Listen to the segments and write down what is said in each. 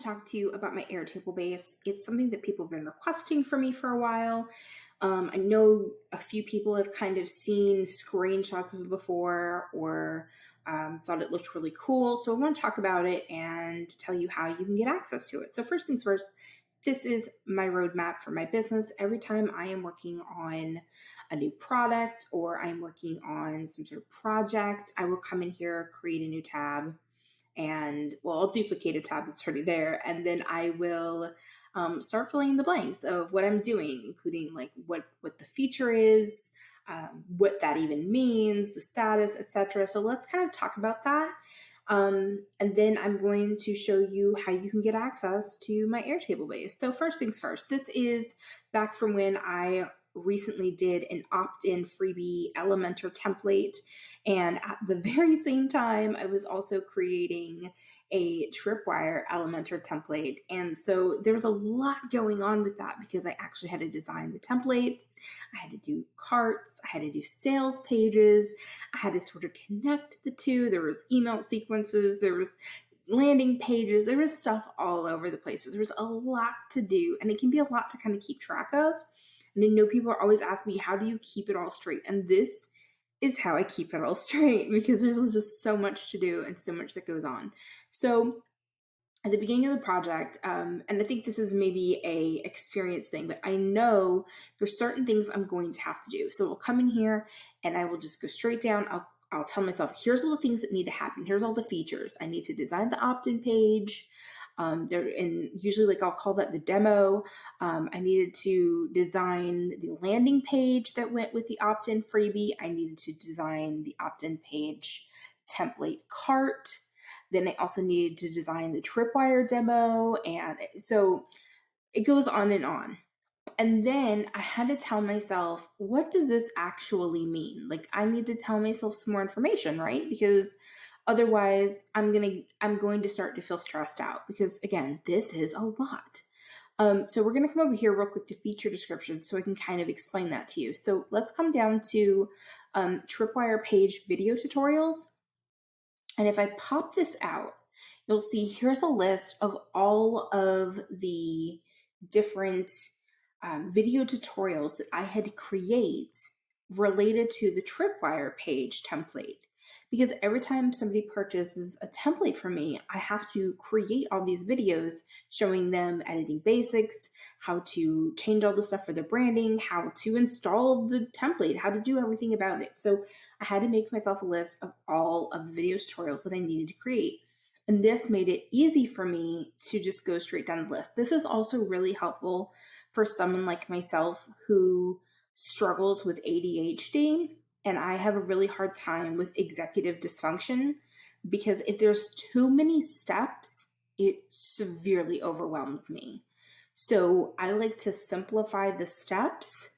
talk to you about my Airtable base. It's something that people have been requesting for me for a while. I know a few people have kind of seen screenshots of it before or thought it looked really cool. So I want to talk about it and tell you how you can get access to it. So first things first, this is my roadmap for my business. Every time I am working on a new product or I'm working on some sort of project, I will come in here, create a new tab, and I'll duplicate a tab that's already there, and then I will start filling in the blanks of what I'm doing, including like what the feature is, what that even means, the status, etc. So let's kind of talk about that. And then I'm going to show you how you can get access to my Airtable base. So first things first, this is back from when I recently did an opt-in freebie Elementor template. And at the very same time, I was also creating a Tripwire Elementor template. And so there was a lot going on with that because I actually had to design the templates. I had to do carts. I had to do sales pages. I had to sort of connect the two. There was email sequences. There was landing pages. There was stuff all over the place. So there was a lot to do, and it can be a lot to kind of keep track of. And I know people are always asking me, how do you keep it all straight? And this is how I keep it all straight, because there's just so much to do and so much that goes on. So at the beginning of the project, and I think this is maybe a experience thing, but I know there's certain things I'm going to have to do. So I'll come in here and I will just go straight down. I'll tell myself, here's all the things that need to happen. Here's all the features. I need to design the opt-in page. Usually like I'll call that the demo. I needed to design the landing page that went with the opt-in freebie. I needed to design the opt-in page template cart. Then I also needed to design the Tripwire demo. And so it goes on and on. And then I had to tell myself, what does this actually mean? Like, I need to tell myself some more information, right? Because otherwise I'm going to start to feel stressed out, because again, this is a lot. So we're going to come over here real quick to feature description so I can kind of explain that to you. So let's come down to Tripwire page video tutorials. And if I pop this out, you'll see here's a list of all of the different video tutorials that I had to create related to the Tripwire page template. Because every time somebody purchases a template from me, I have to create all these videos showing them editing basics, how to change all the stuff for their branding, how to install the template, how to do everything about it. So I had to make myself a list of all of the video tutorials that I needed to create. And this made it easy for me to just go straight down the list. This is also really helpful for someone like myself who struggles with ADHD. And I have a really hard time with executive dysfunction, because if there's too many steps, it severely overwhelms me. So I like to simplify the steps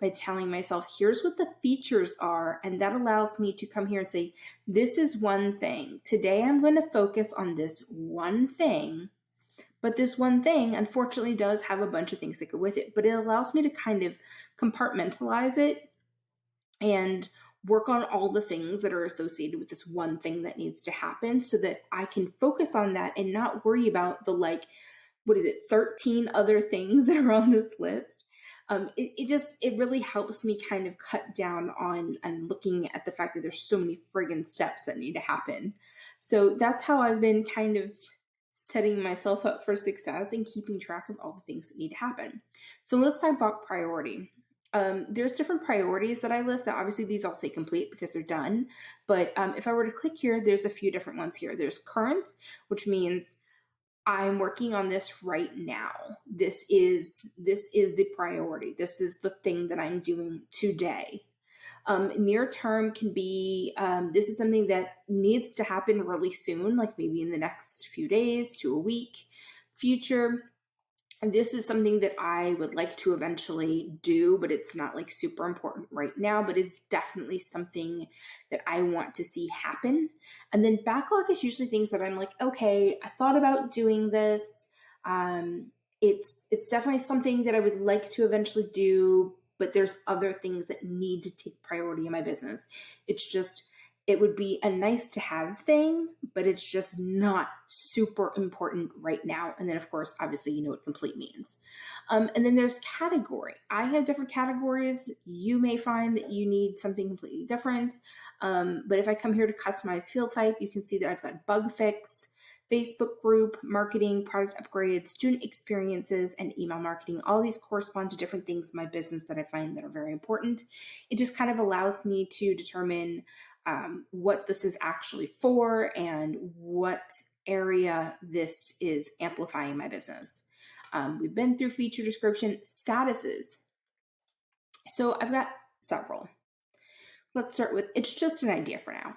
by telling myself, here's what the features are. And that allows me to come here and say, this is one thing. Today I'm going to focus on this one thing. But this one thing, unfortunately, does have a bunch of things that go with it. But it allows me to kind of compartmentalize it and work on all the things that are associated with this one thing that needs to happen, so that I can focus on that and not worry about the 13 other things that are on this list. It really helps me kind of cut down on looking at the fact that there's so many friggin' steps that need to happen. So that's how I've been kind of setting myself up for success and keeping track of all the things that need to happen. So let's talk about priority. There's different priorities that I list. Now, obviously, these all say complete because they're done. But if I were to click here, there's a few different ones here. There's current, which means I'm working on this right now. This is the priority. This is the thing that I'm doing today. Near term can be, this is something that needs to happen really soon, like maybe in the next few days to a week. Future, and this is something that I would like to eventually do, but it's not like super important right now, but it's definitely something that I want to see happen. And then backlog is usually things that I'm like, okay, I thought about doing this. It's definitely something that I would like to eventually do, but there's other things that need to take priority in my business. It's just It would be a nice to have thing, but it's just not super important right now. And then, of course, obviously, you know what complete means. And then there's category. I have different categories. You may find that you need something completely different. But if I come here to customize field type, you can see that I've got bug fix, Facebook group, marketing, product upgrades, student experiences, and email marketing. All these correspond to different things in my business that I find that are very important. It just kind of allows me to determine what this is actually for and what area this is amplifying my business. We've been through feature description, statuses. So I've got several. Let's start with, it's just an idea for now.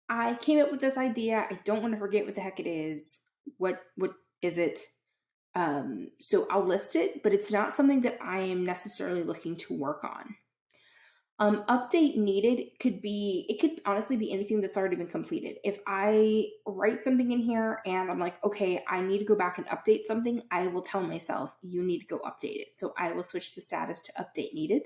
I came up with this idea. I don't want to forget what the heck it is. What is it? So I'll list it, but it's not something that I am necessarily looking to work on. Update needed it could honestly be anything that's already been completed. If I write something in here and I'm like, okay, I need to go back and update something, I will tell myself, you need to go update it. So I will switch the status to update needed.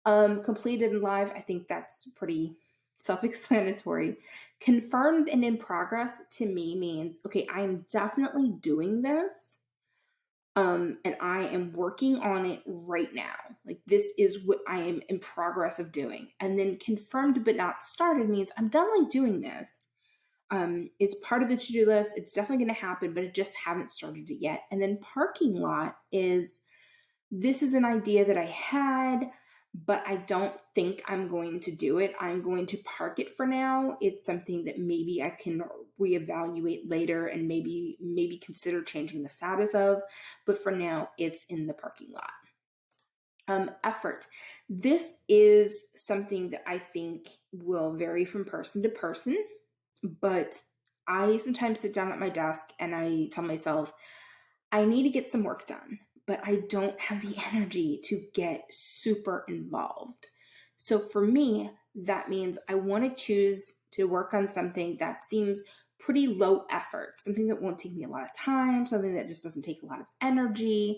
Completed and live, I think that's pretty self-explanatory. Confirmed and in progress to me means, okay, I am definitely doing this. And I am working on it right now. Like, this is what I am in progress of doing. And then confirmed but not started means I'm definitely doing this. It's part of the to-do list. It's definitely going to happen, but I just haven't started it yet. And then parking lot is, this is an idea that I had, but I don't think I'm going to do it. I'm going to park it for now. It's something that maybe I can reevaluate later and maybe consider changing the status of, but for now it's in the parking lot. Effort. This is something that I think will vary from person to person, but I sometimes sit down at my desk and I tell myself, I need to get some work done, but I don't have the energy to get super involved. So for me, that means I want to choose to work on something that seems pretty low effort, something that won't take me a lot of time, something that just doesn't take a lot of energy.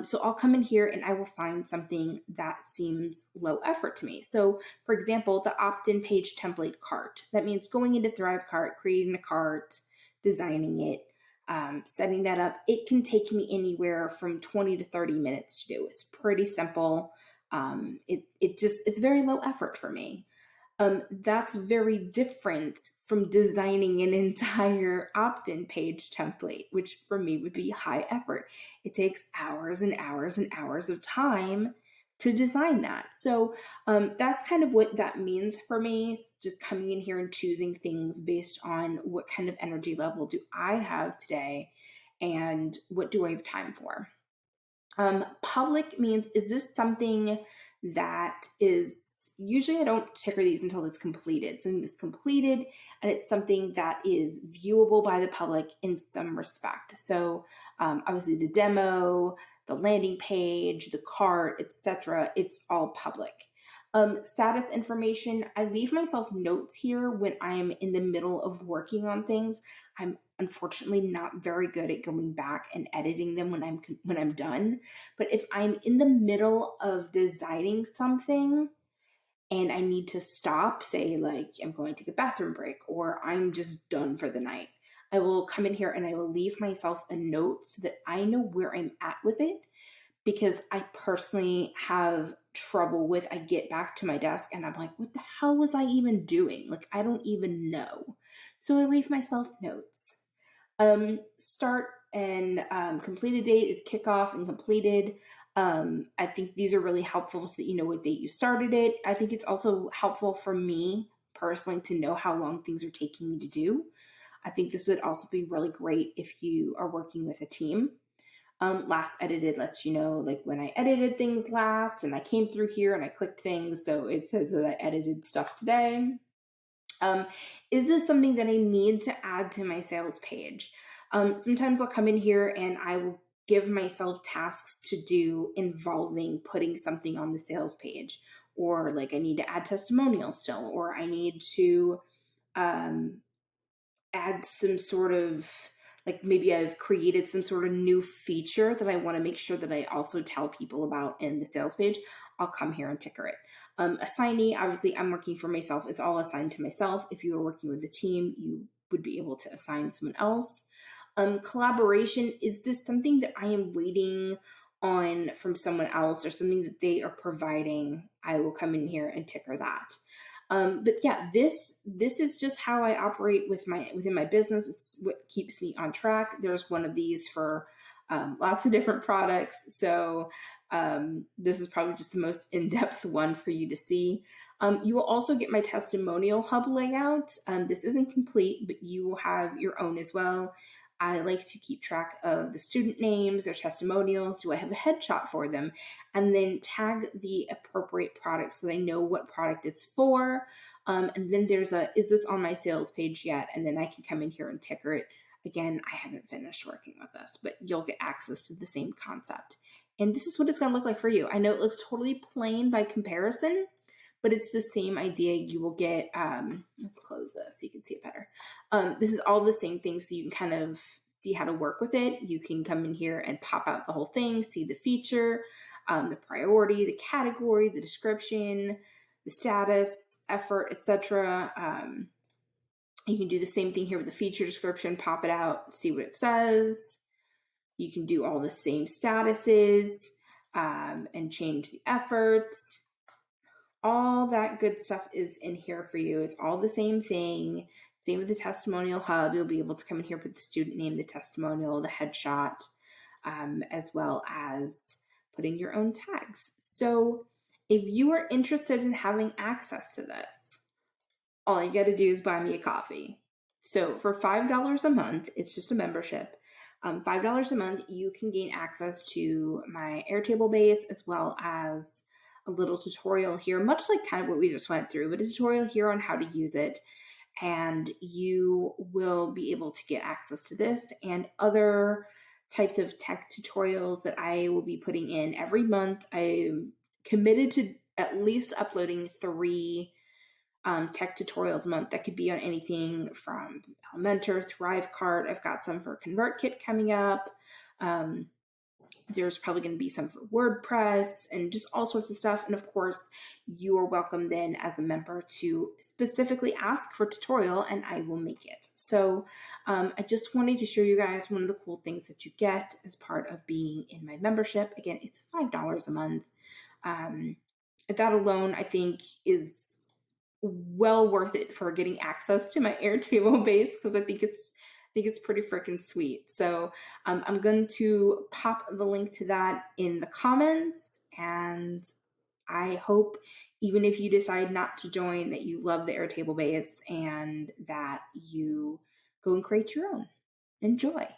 So I'll come in here and I will find something that seems low effort to me. So for example, the opt-in page template cart. That means going into Thrivecart, creating a cart, designing it, setting that up. It can take me anywhere from 20 to 30 minutes to do. It's pretty simple. It's very low effort for me. That's very different from designing an entire opt-in page template, which for me would be high effort. It takes hours and hours and hours of time to design that. So that's kind of what that means for me, just coming in here and choosing things based on what kind of energy level do I have today and what do I have time for. Public means, is this something that is, usually I don't ticker these until it's completed. Something that's completed and it's something that is viewable by the public in some respect. So obviously the demo, the landing page, the cart, etc., it's all public. Status information, I leave myself notes here when I'm in the middle of working on things. I'm unfortunately not very good at going back and editing them when I'm done. But if I'm in the middle of designing something and I need to stop, say like I'm going to take a bathroom break or I'm just done for the night, I will come in here and I will leave myself a note so that I know where I'm at with it, because I personally have trouble with, I get back to my desk and I'm like, what the hell was I even doing? Like, I don't even know. So I leave myself notes. Start and completed date, it's kickoff and completed. I think these are really helpful so that you know what date you started it. I think it's also helpful for me personally to know how long things are taking me to do. I think this would also be really great if you are working with a team. Last edited lets you know like when I edited things last, and I came through here and I clicked things, so it says that I edited stuff today. Is this something that I need to add to my sales page? Sometimes I'll come in here and I will give myself tasks to do involving putting something on the sales page, or like I need to add testimonials still, or I need to add some sort of, like maybe I've created some sort of new feature that I want to make sure that I also tell people about in the sales page. I'll come here and ticker it. Assignee, obviously I'm working for myself. It's all assigned to myself. If you are working with a team, you would be able to assign someone else. Collaboration, is this something that I am waiting on from someone else or something that they are providing? I will come in here and ticker that. But yeah, this is just how I operate within my business. It's what keeps me on track. There's one of these for lots of different products. So this is probably just the most in-depth one for you to see. You will also get my testimonial hub layout. This isn't complete, but you will have your own as well. I like to keep track of the student names, their testimonials. Do I have a headshot for them? And then tag the appropriate product so that I know what product it's for. And then there's is this on my sales page yet? And then I can come in here and ticker it. Again, I haven't finished working with this, but you'll get access to the same concept. And this is what it's going to look like for you. I know it looks totally plain by comparison, but it's the same idea. You will get, let's close this so you can see it better. This is all the same thing, so you can kind of see how to work with it. You can come in here and pop out the whole thing, see the feature, the priority, the category, the description, the status, effort, etc. You can do the same thing here with the feature description, pop it out, see what it says. You can do all the same statuses and change the efforts. All that good stuff is in here for you. It's all the same thing. Same with the testimonial hub. You'll be able to come in here, put the student name, the testimonial, the headshot, as well as putting your own tags. So if you are interested in having access to this, all you got to do is buy me a coffee. So for $5 a month, it's just a membership. $5 a month, you can gain access to my Airtable base as well as a little tutorial here, much like kind of what we just went through, but a tutorial here on how to use it. And you will be able to get access to this and other types of tech tutorials that I will be putting in every month. I'm committed to at least uploading 3 tech tutorials a month. That could be on anything from Elementor, Thrivecart. I've got some for ConvertKit coming up. There's probably going to be some for WordPress and just all sorts of stuff. And of course, you are welcome then as a member to specifically ask for a tutorial and I will make it. So I just wanted to show you guys one of the cool things that you get as part of being in my membership. Again, it's $5 a month. That alone, I think, is well worth it for getting access to my Airtable base, because I think it's pretty freaking sweet. So I'm going to pop the link to that in the comments, and I hope even if you decide not to join, that you love the Airtable base and that you go and create your own. Enjoy.